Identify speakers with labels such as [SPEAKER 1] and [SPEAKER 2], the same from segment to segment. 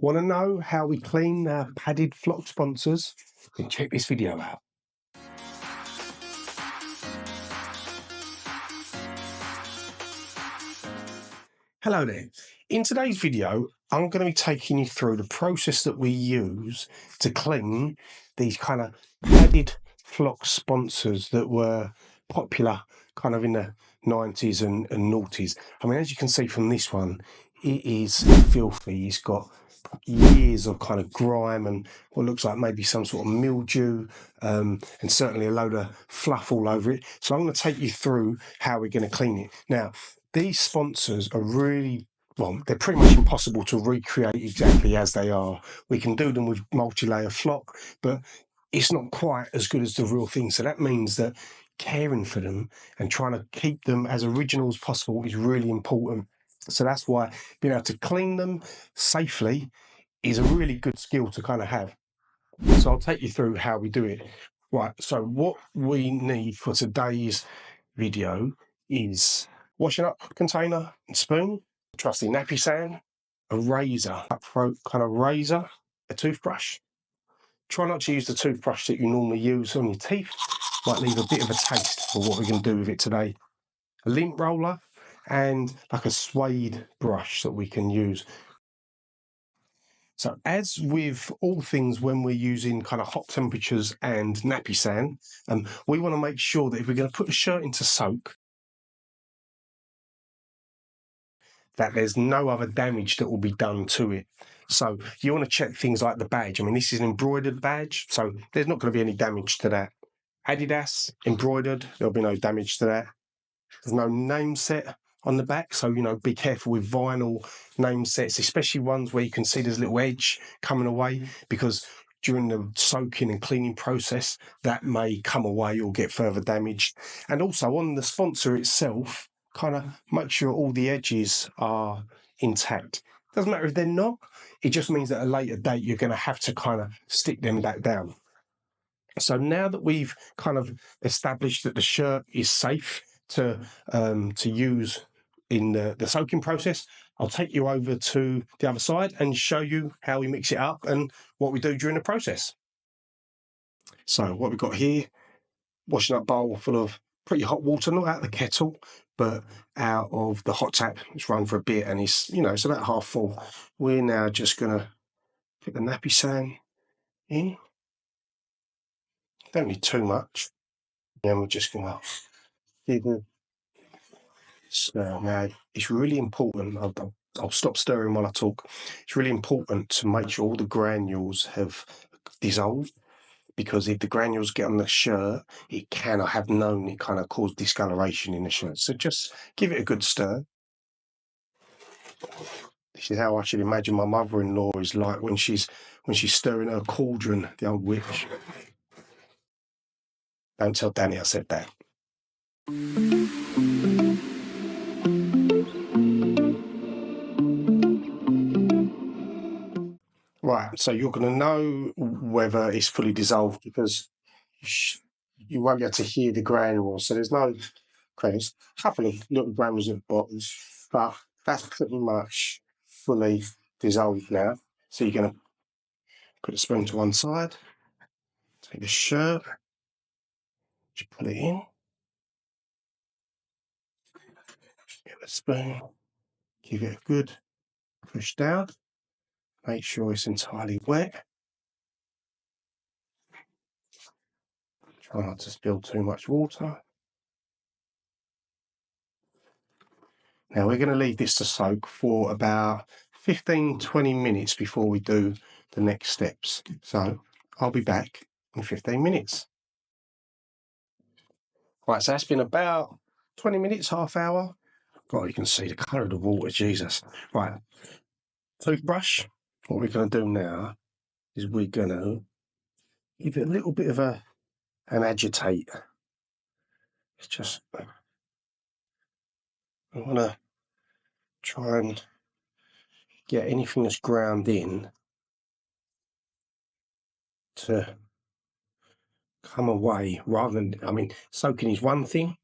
[SPEAKER 1] Want to know how we clean our padded flock sponsors? Then check this video out. Hello there. In today's video, I'm going to be taking you through the process that we use to clean these kind of padded flock sponsors that were popular kind of in the 90s and noughties. I mean, as you can see from this one, it is filthy. It's got years of kind of grime and what looks like maybe some sort of mildew, and certainly a load of fluff all over it. So I'm going to take you through how we're going to clean it. Now, these sponsors are really, well, they're pretty much impossible to recreate exactly as they are. We can do them with multi-layer flock, but it's not quite as good as the real thing. So that means that caring for them and trying to keep them as original as possible is really important. So that's why being able to clean them safely is a really good skill to kind of have. So I'll take you through how we do it. Right, so what we need for today's video is washing up container and spoon, trusty nappy sand, a razor, cutthroat kind of razor, a toothbrush. Try not to use the toothbrush that you normally use on your teeth. Might leave a bit of a taste for what we're going to do with it today. A lint roller and like a suede brush that we can use. So as with all things when we're using kind of hot temperatures and nappy sand, we want to make sure that if we're going to put a shirt into soak, that there's no other damage that will be done to it. So you want to check things like the badge. I mean, this is an embroidered badge, so there's not going to be any damage to that. Adidas, embroidered, there'll be no damage to that. There's no name set on the back, so, be careful with vinyl name sets, especially ones where you can see there's a little edge coming away, because during the soaking and cleaning process, that may come away or get further damaged. And also on the sponsor itself, kind of make sure all the edges are intact. Doesn't matter if they're not, it just means that at a later date, you're going to have to kind of stick them back down. So now that we've kind of established that the shirt is safe to use in the soaking process, I'll take you over to the other side and show you how we mix it up and what we do during the process. So what we've got here, washing up bowl full of pretty hot water, not out of the kettle, but out of the hot tap. It's run for a bit and it's about half full. We're now just going to put the nappy sand in. Don't need too much. And we're just going to give it. So now it's really important. I'll stop stirring while I talk. It's really important to make sure all the granules have dissolved, because if the granules get on the shirt, it can, I have known it kind of cause discoloration in the shirt. So just give it a good stir. This is how I should imagine my mother-in-law is like when she's stirring her cauldron, the old witch. Don't tell Danny I said that. Right, so you're going to know whether it's fully dissolved because you won't be able to hear the granules. So there's no granules, a couple of little granules at the bottom, but that's pretty much fully dissolved now. So you're going to put the spoon to one side, take the shirt, just put it in, get the spoon, give it a good push down, make sure it's entirely wet. Try not to spill too much water. Now we're going to leave this to soak for about 15-20 minutes before we do the next steps. So I'll be back in 15 minutes. Right, so that's been about 20 minutes, half hour. God, you can see the colour of the water, Jesus. Right, toothbrush. What we're going to do now is we're going to give it a little bit of an agitate. It's just, I want to try and get anything that's ground in to come away, rather than, I mean, soaking is one thing,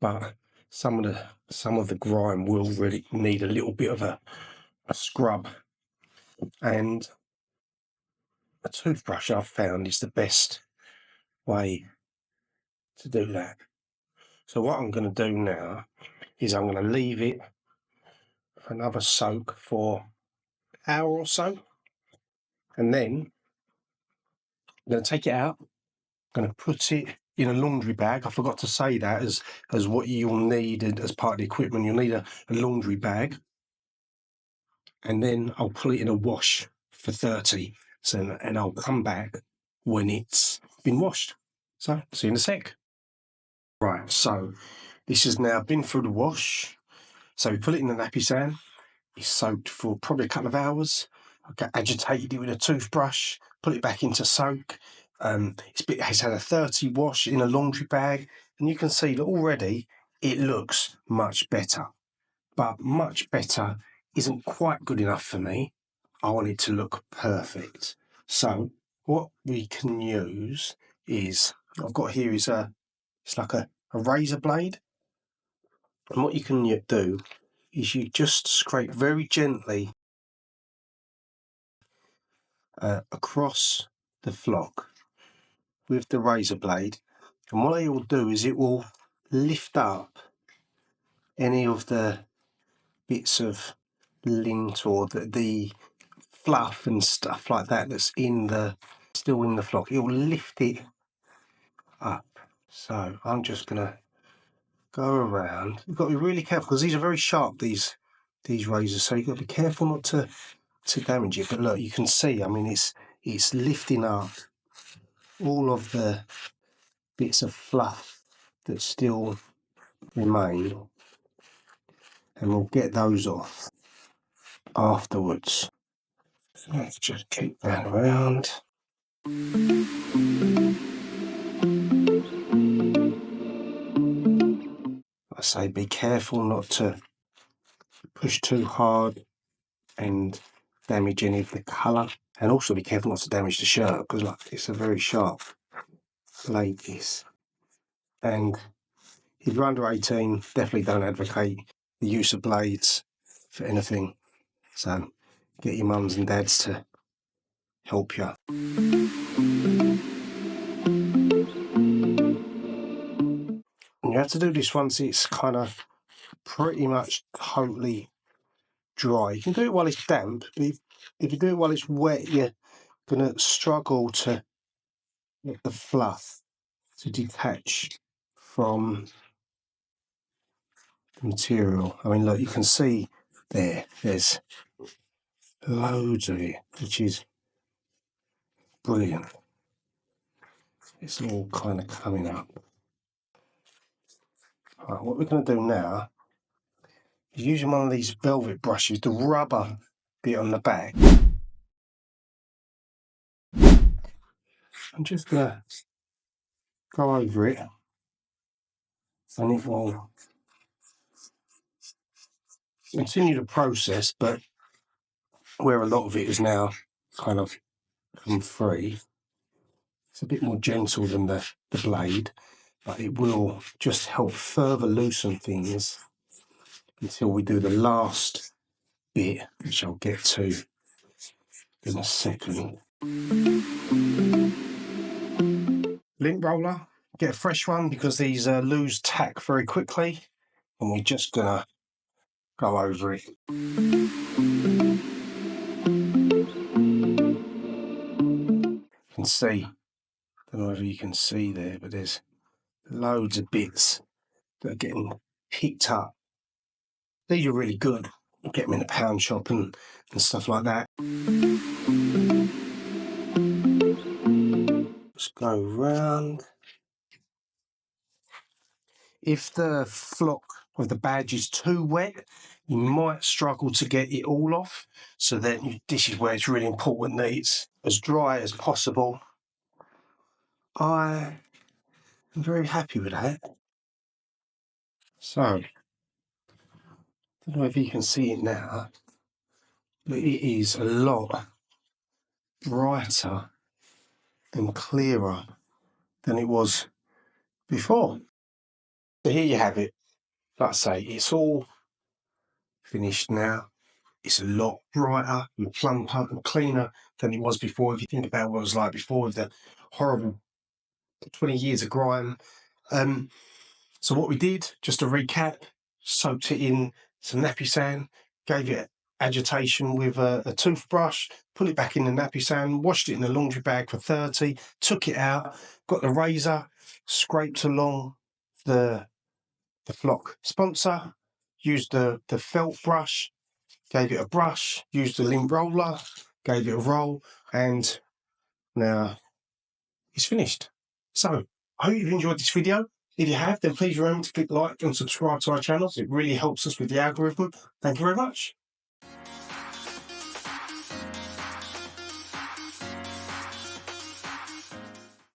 [SPEAKER 1] but some of the grime will really need a little bit of a scrub. And a toothbrush I've found is the best way to do that. So what I'm going to do now is I'm going to leave it for another soak for an hour or so, and then I'm going to take it out. I'm going to put it in a laundry bag. I forgot to say that as what you'll need as part of the equipment. You'll need a laundry bag, and then I'll put it in a wash for 30. So, and I'll come back when it's been washed. So see you in a sec. Right, so this has now been through the wash. So we put it in the nappy stand. It's soaked for probably a couple of hours. I agitated it with a toothbrush, put it back into soak. It's had a 30 wash in a laundry bag, and you can see that already it looks much better. But much better isn't quite good enough for me. I want it to look perfect. So what we can use is, I've got here is it's like a razor blade. And what you can do is you just scrape very gently across the flock with the razor blade, and what it will do is it will lift up any of the bits of lint or the fluff and stuff like that that's still in the flock. It will lift it up. So I'm just gonna go around. You've got to be really careful because these are very sharp, these razors, so you've got to be careful not to damage it. But look, you can see, I mean, it's lifting up all of the bits of fluff that still remain, and we'll get those off afterwards. So let's just keep that around. I say be careful not to push too hard and damage any of the colour, and also be careful not to damage the shirt because like it's a very sharp blade this. And if you're under 18, definitely don't advocate the use of blades for anything. So get your mums and dads to help you. And you have to do this once it's kind of pretty much totally dry. You can do it while it's damp, but if you do it while it's wet, you're going to struggle to get the fluff to detach from the material. I mean, look, you can see there's loads of it, which is brilliant. It's all kind of coming up. Right, what we're going to do now is using one of these velvet brushes, the rubber bit on the back. I'm just going to go over it, and it will continue the process, but where a lot of it is now kind of come free, it's a bit more gentle than the blade, but it will just help further loosen things until we do the last bit, which I'll get to in a second. Lint roller, get a fresh one because these lose tack very quickly, and we're just gonna go over it. You can see, I don't know whether you can see there, but there's loads of bits that are getting picked up. These are really good. You get them in a pound shop and stuff like that. Just go round. If the flock of the badge is too wet, you might struggle to get it all off. So then this is where it's really important that it's as dry as possible. I am very happy with that. So, I don't know if you can see it now, but it is a lot brighter and clearer than it was before. So here you have it. Like I say, it's all finished now. It's a lot brighter and plumper and cleaner than it was before. If you think about what it was like before with the horrible 20 years of grime. So what we did, just to recap, soaked it in some nappy sand, gave it agitation with a toothbrush, put it back in the nappy sand, washed it in a laundry bag for 30, took it out, got the razor, scraped along the flock sponsor, used the felt brush, gave it a brush, used the lint roller, gave it a roll, and now it's finished. So I hope you've enjoyed this video. If you have, then please remember to click like and subscribe to our channels. It really helps us with the algorithm. Thank you very much.